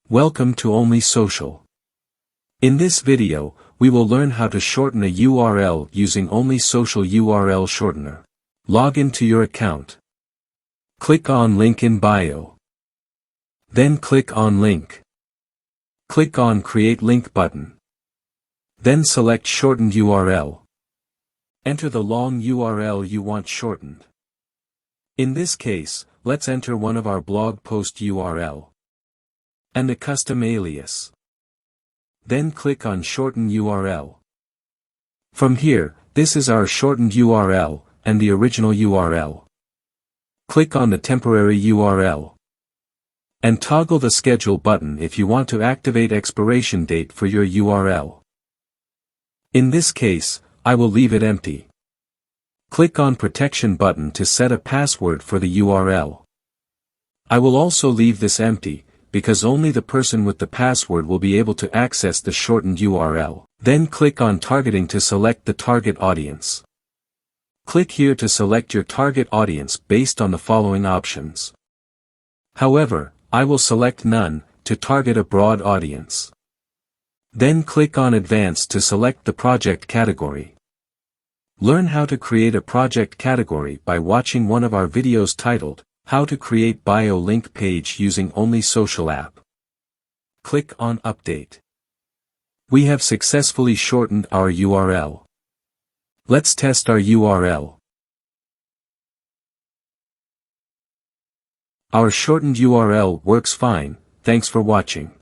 Welcome to Only Social. In this video, we will learn how to shorten a URL using Only Social URL Shortener. Log into your account. Click on Link in Bio. Then click on Link. Click on Create Link button. Then select Shortened URL. Enter the long URL you want shortened. In this case, let's enter one of our blog post URL. And a custom alias. Then click on Shorten URL. From here, this is our shortened URL, and the original URL. Click on the temporary URL. And toggle the Schedule button if you want to activate expiration date for your URL. In this case, I will leave it empty. Click on Protection button to set a password for the URL. I will also leave this empty, because only the person with the password will be able to access the shortened URL. Then click on Targeting to select the target audience. Click here to select your target audience based on the following options. However, I will select None, to target a broad audience. Then click on Advanced to select the project category. Learn how to create a project category by watching one of our videos titled, How to Create Biolink Page Using Only Social App. Click on Update. We have successfully shortened our URL. Let's test our URL. Our shortened URL works fine. Thanks for watching.